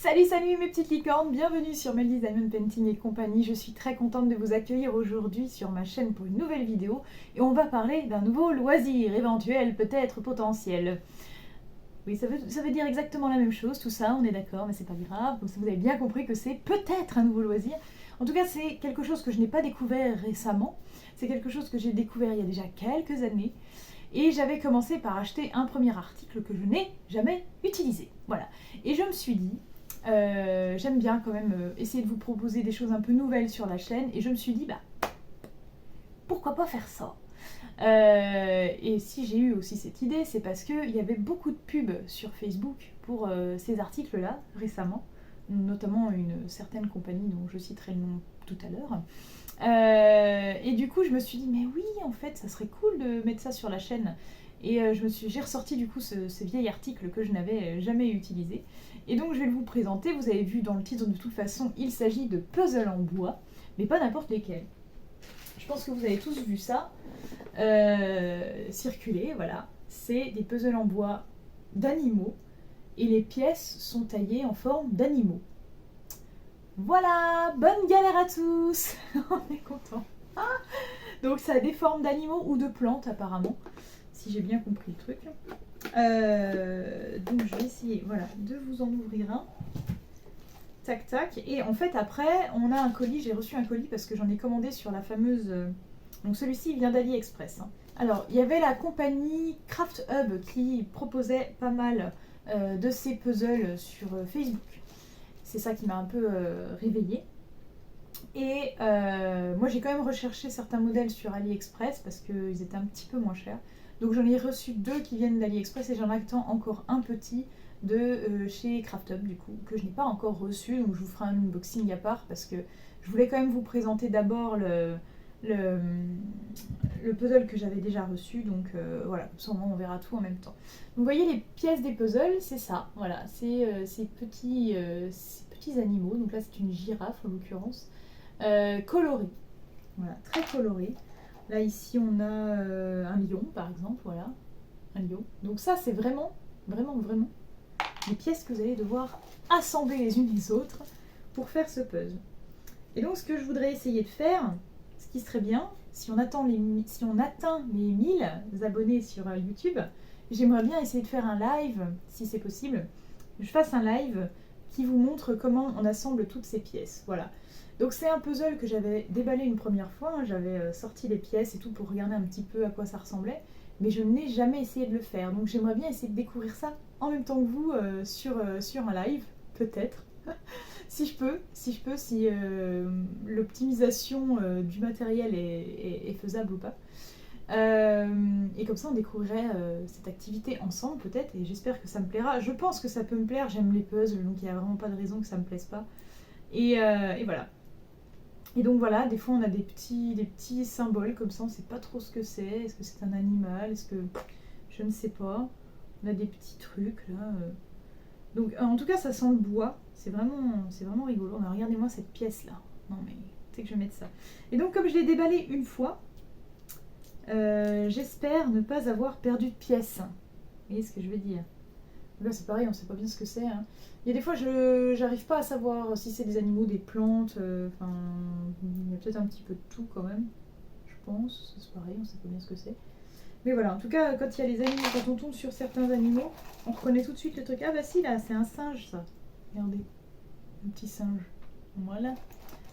Salut, salut mes petites licornes, bienvenue sur Melody Diamond Painting et compagnie. Je suis très contente de vous accueillir aujourd'hui sur ma chaîne pour une nouvelle vidéo et on va parler d'un nouveau loisir, éventuel, peut-être potentiel. Oui, ça veut dire exactement la même chose, tout ça, on est d'accord, mais c'est pas grave. Comme ça, vous avez bien compris que c'est peut-être un nouveau loisir. En tout cas, c'est quelque chose que je n'ai pas découvert récemment. C'est quelque chose que j'ai découvert il y a déjà quelques années. Et j'avais commencé par acheter un premier article que je n'ai jamais utilisé. Voilà. Et je me suis dit, j'aime bien quand même essayer de vous proposer des choses un peu nouvelles sur la chaîne. Et je me suis dit, bah, pourquoi pas faire ça? Et si j'ai eu aussi cette idée, c'est parce qu'il y avait beaucoup de pubs sur Facebook pour ces articles-là récemment, notamment une certaine compagnie dont je citerai le nom tout à l'heure. Et du coup, je me suis dit, mais oui, en fait, ça serait cool de mettre ça sur la chaîne. Et j'ai ressorti du coup ce vieil article que je n'avais jamais utilisé. Et donc, je vais vous présenter. Vous avez vu dans le titre, de toute façon, il s'agit de puzzles en bois, mais pas n'importe lesquels. Je pense que vous avez tous vu ça circuler, voilà. C'est des puzzles en bois d'animaux et les pièces sont taillées en forme d'animaux. Voilà, bonne galère à tous. On est content. Donc ça a des formes d'animaux ou de plantes apparemment, si j'ai bien compris le truc. Donc je vais essayer, voilà, de vous en ouvrir un. Tac tac. Et en fait après on a un colis, j'ai reçu un colis parce que j'en ai commandé sur la fameuse... Donc celui-ci vient d'AliExpress. Alors il y avait la compagnie Craft Hub qui proposait pas mal de ces puzzles sur Facebook. C'est ça qui m'a un peu réveillée. Et moi j'ai quand même recherché certains modèles sur AliExpress parce qu'ils étaient un petit peu moins chers. Donc j'en ai reçu deux qui viennent d'AliExpress et j'en attends encore un petit de chez Craft Hub du coup, que je n'ai pas encore reçu. Donc je vous ferai un unboxing à part parce que je voulais quand même vous présenter d'abord le puzzle que j'avais déjà reçu. Donc voilà, comme ça on verra tout en même temps. Donc vous voyez les pièces des puzzles, c'est ça. Voilà, c'est ces petits animaux. Donc là c'est une girafe en l'occurrence. Coloré, voilà, très coloré. Là ici on a un lion par exemple, voilà, un lion. Donc ça c'est vraiment les pièces que vous allez devoir assembler les unes les autres pour faire ce puzzle. Et donc ce que je voudrais essayer de faire, ce qui serait bien, si on atteint les 1000 abonnés sur YouTube, j'aimerais bien essayer de faire un live, si c'est possible. Je fasse un live qui vous montre comment on assemble toutes ces pièces, voilà. Donc c'est un puzzle que j'avais déballé une première fois, hein, j'avais sorti les pièces et tout pour regarder un petit peu à quoi ça ressemblait, mais je n'ai jamais essayé de le faire. Donc j'aimerais bien essayer de découvrir ça en même temps que vous sur un live, peut-être. Si l'optimisation du matériel est faisable ou pas. Et comme ça on découvrirait cette activité ensemble peut-être, et j'espère que ça me plaira. Je pense que ça peut me plaire, j'aime les puzzles, donc il n'y a vraiment pas de raison que ça me plaise pas. Et voilà. Et donc voilà, des fois on a des petits symboles comme ça, on ne sait pas trop ce que c'est. Est-ce que c'est un animal? Est-ce que... Je ne sais pas. On a des petits trucs là. Donc en tout cas ça sent le bois. C'est vraiment rigolo. Non, regardez-moi cette pièce là. Non mais, c'est que je vais mettre ça. Et donc comme je l'ai déballé une fois, j'espère ne pas avoir perdu de pièces. Vous voyez ce que je veux dire? Là c'est pareil, on ne sait pas bien ce que c'est. Hein. Il y a des fois je n'arrive pas à savoir si c'est des animaux, des plantes, enfin il y a peut-être un petit peu de tout quand même, je pense. C'est pareil, on ne sait pas bien ce que c'est. Mais voilà, en tout cas quand il y a les animaux, quand on tombe sur certains animaux, on reconnaît tout de suite le truc. Ah bah si là, c'est un singe ça. Regardez, un petit singe. Voilà,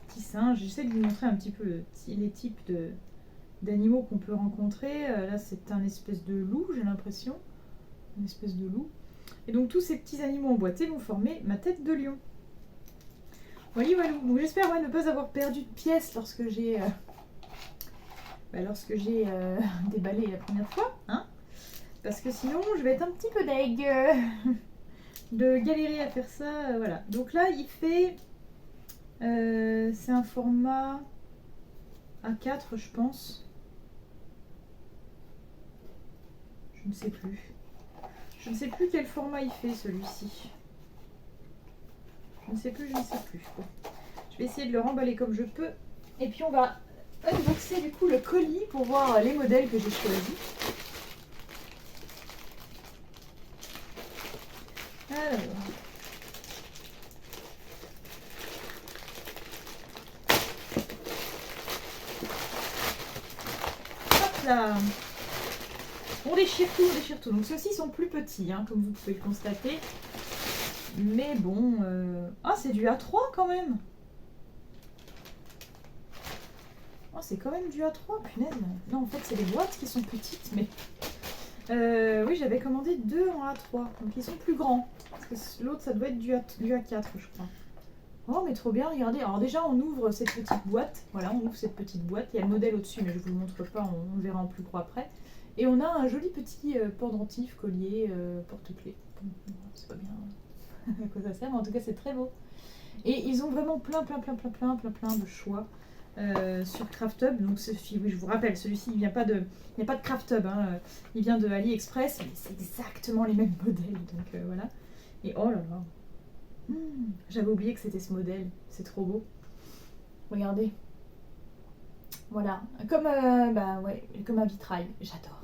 petit singe. J'essaie de vous montrer un petit peu les types d'animaux qu'on peut rencontrer. Là c'est un espèce de loup, j'ai l'impression. Une espèce de loup. Et donc tous ces petits animaux emboîtés vont former ma tête de lion. Voilà, voilà. Donc j'espère ne pas avoir perdu de pièces lorsque j'ai déballé la première fois. Hein, parce que sinon je vais être un petit peu deg de galérer à faire ça. Voilà. Donc là il fait... c'est un format A4 je pense. Je ne sais plus. Je ne sais plus quel format il fait celui-ci. Je ne sais plus. Bon. Je vais essayer de le remballer comme je peux. Et puis on va unboxer du coup le colis pour voir les modèles que j'ai choisis. Alors. On déchire tout, on déchire tout. Donc ceux-ci sont plus petits, hein, comme vous pouvez le constater. Mais bon... Ah, c'est du A3 quand même. Oh, c'est quand même du A3, punaise. Non, en fait, c'est les boîtes qui sont petites, mais... oui, j'avais commandé 2 en A3, donc ils sont plus grands. Parce que l'autre, ça doit être du A4, je crois. Oh, mais trop bien, regardez. Alors déjà, on ouvre cette petite boîte. Voilà, on ouvre cette petite boîte. Il y a le modèle au-dessus, mais je vous le montre pas, on verra en plus gros après. Et on a un joli petit pendentif, collier, porte-clés. C'est pas bien à quoi ça sert, mais en tout cas, c'est très beau. Et ils ont vraiment plein de choix sur Craftub. Donc, oui, je vous rappelle, celui-ci, il n'y a pas de Craftub, hein, il vient de AliExpress, mais c'est exactement les mêmes modèles. Donc, voilà. Et oh là là. J'avais oublié que c'était ce modèle, c'est trop beau. Regardez. Voilà, comme, comme un vitrail, j'adore.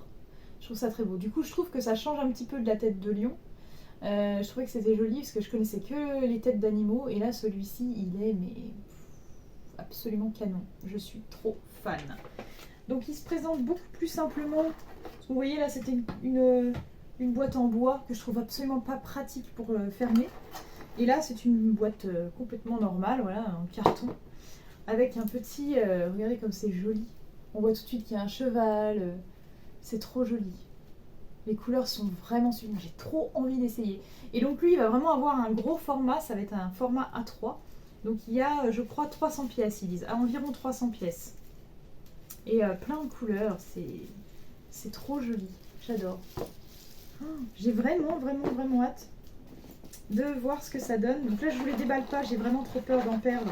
Je trouve ça très beau. Du coup, je trouve que ça change un petit peu de la tête de lion. Je trouvais que c'était joli parce que je connaissais que les têtes d'animaux. Et là, celui-ci, il est absolument canon. Je suis trop fan. Donc, il se présente beaucoup plus simplement. Vous voyez, là, c'était une boîte en bois que je trouve absolument pas pratique pour fermer. Et là, c'est une boîte complètement normale, voilà, en carton, avec un petit... regardez comme c'est joli. On voit tout de suite qu'il y a un cheval. C'est trop joli. Les couleurs sont vraiment sublimes. J'ai trop envie d'essayer. Et donc lui, il va vraiment avoir un gros format. Ça va être un format A3. Donc il y a, je crois, 300 pièces, ils disent. À environ 300 pièces. Et plein de couleurs. C'est trop joli. J'adore. Oh, j'ai vraiment hâte de voir ce que ça donne. Donc là, je vous les déballe pas, j'ai vraiment trop peur d'en perdre.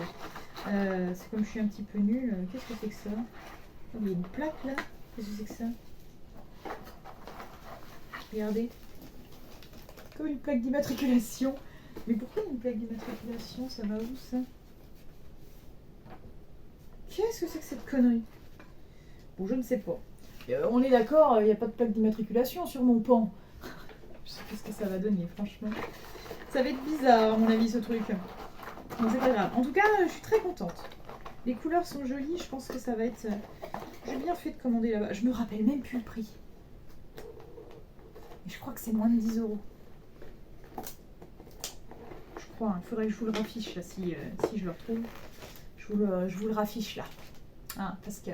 C'est comme je suis un petit peu nulle. Qu'est-ce que c'est que ça? Oh, il y a une plaque là. Qu'est-ce que c'est que ça? Regardez. Comme une plaque d'immatriculation. Mais pourquoi une plaque d'immatriculation? Ça va où ça? Qu'est-ce que c'est que cette connerie? Bon, je ne sais pas. On est d'accord, il n'y a pas de plaque d'immatriculation sur mon pan. Je sais pas ce que ça va donner, franchement. Ça va être bizarre, à mon avis, ce truc. Donc c'est pas grave. En tout cas, je suis très contente. Les couleurs sont jolies, je pense que ça va être... J'ai bien fait de commander là-bas. Je me rappelle même plus le prix. Et je crois que c'est moins de 10 €. Je crois, il faudrait que je vous le raffiche là, si je le retrouve. Je vous le raffiche là. Hein, parce que...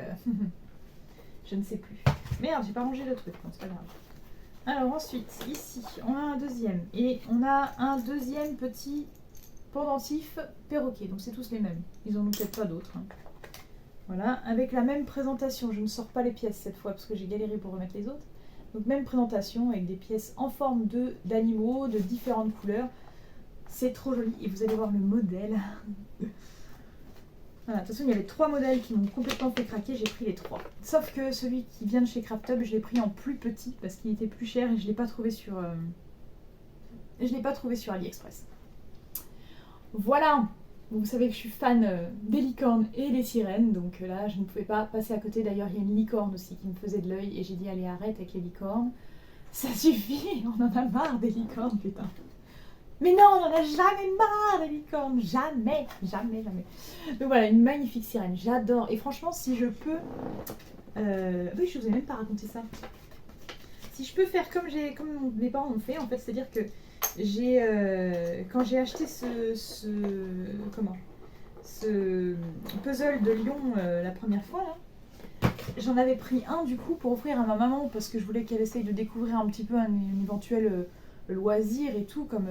je ne sais plus. Merde, j'ai pas rangé le truc, non, c'est pas grave. Alors ensuite, ici, on a un deuxième. Et on a un deuxième petit pendentif perroquet. Donc c'est tous les mêmes. Ils en ont peut-être pas d'autres. Hein. Voilà, avec la même présentation. Je ne sors pas les pièces cette fois parce que j'ai galéré pour remettre les autres. Donc même présentation avec des pièces en forme d'animaux de différentes couleurs. C'est trop joli. Et vous allez voir le modèle. Voilà, de toute façon, il y avait 3 modèles qui m'ont complètement fait craquer, j'ai pris les 3. Sauf que celui qui vient de chez Craftub, je l'ai pris en plus petit parce qu'il était plus cher et je ne l'ai pas trouvé sur AliExpress. Voilà, vous savez que je suis fan des licornes et des sirènes, donc là, je ne pouvais pas passer à côté. D'ailleurs, il y a une licorne aussi qui me faisait de l'œil et j'ai dit, allez, arrête avec les licornes. Ça suffit, on en a marre des licornes, putain. Mais non, on n'en a jamais marre des licornes, jamais. Donc voilà, une magnifique sirène, j'adore. Et franchement, si je peux... Oui, je vous ai même pas raconté ça. Si je peux faire comme mes parents ont fait, en fait, c'est-à-dire que quand j'ai acheté ce puzzle de lion la première fois, là, j'en avais pris un du coup pour offrir à ma maman parce que je voulais qu'elle essaye de découvrir un petit peu un éventuel... loisir et tout, comme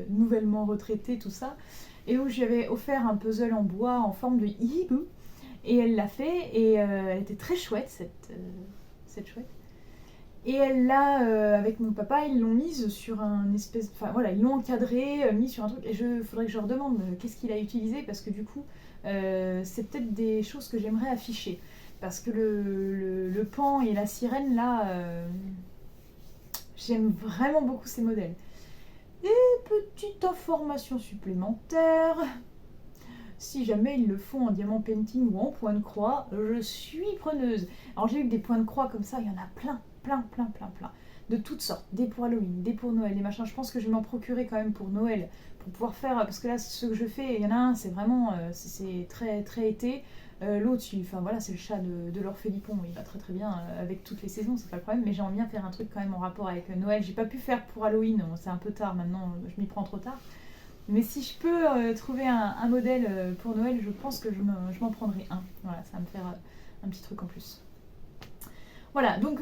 nouvellement retraité, tout ça. Et où j'avais offert un puzzle en bois en forme de hibou. Et elle l'a fait et elle était très chouette, cette chouette. Et elle l'a, avec mon papa, ils l'ont mise sur un espèce... Enfin voilà, ils l'ont encadré, mis sur un truc. Et faudrait que je leur demande qu'est-ce qu'il a utilisé parce que du coup, c'est peut-être des choses que j'aimerais afficher. Parce que le pan et la sirène, là... J'aime vraiment beaucoup ces modèles. Et petite information supplémentaire. Si jamais ils le font en diamant painting ou en point de croix, je suis preneuse. Alors j'ai eu des points de croix comme ça, il y en a plein. De toutes sortes. Des pour Halloween, des pour Noël, des machins. Je pense que je vais m'en procurer quand même pour Noël. Pour pouvoir faire... Parce que là, ce que je fais, il y en a un, c'est vraiment... c'est très, très été. L'autre, enfin voilà, c'est le chat de Laure Philippon, il va très très bien avec toutes les saisons, c'est pas le problème, mais j'aimerais bien faire un truc quand même en rapport avec Noël. J'ai pas pu faire pour Halloween, c'est un peu tard maintenant, je m'y prends trop tard. Mais si je peux trouver un modèle pour Noël, je pense que je m'en prendrai un. Voilà, ça va me faire un petit truc en plus. Voilà, donc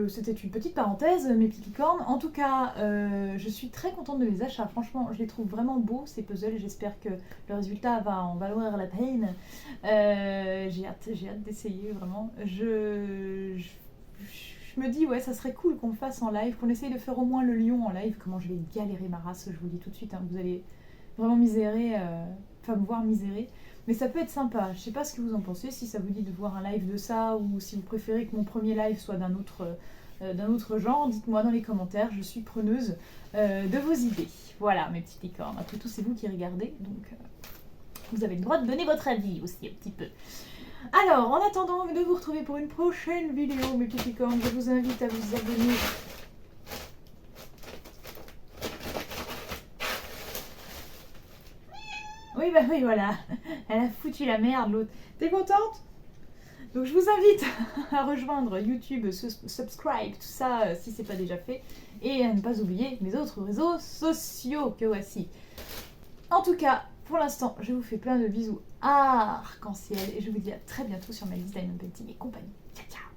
c'était une petite parenthèse, mes petites licornes. En tout cas, je suis très contente de mes achats. Franchement, je les trouve vraiment beaux, ces puzzles. J'espère que le résultat va en valoir la peine. J'ai hâte d'essayer, vraiment. Je me dis, ouais, ça serait cool qu'on le fasse en live, qu'on essaye de faire au moins le lion en live. Comment je vais galérer ma race, je vous le dis tout de suite. Hein, vous allez vraiment misérer, enfin me voir misérer. Mais ça peut être sympa, je sais pas ce que vous en pensez, si ça vous dit de voir un live de ça, ou si vous préférez que mon premier live soit d'un autre genre, dites-moi dans les commentaires, je suis preneuse de vos idées. Voilà mes petites licornes, après tout c'est vous qui regardez, donc vous avez le droit de donner votre avis aussi un petit peu. Alors, en attendant de vous retrouver pour une prochaine vidéo, mes petites licornes, je vous invite à vous abonner. Oui, bah oui, voilà. Elle a foutu la merde, l'autre. T'es contente? Donc je vous invite à rejoindre YouTube, subscribe, tout ça, si c'est pas déjà fait. Et à ne pas oublier mes autres réseaux sociaux que voici. En tout cas, pour l'instant, je vous fais plein de bisous arc-en-ciel. Et je vous dis à très bientôt sur ma liste Diamond Painting et compagnie. Ciao, ciao!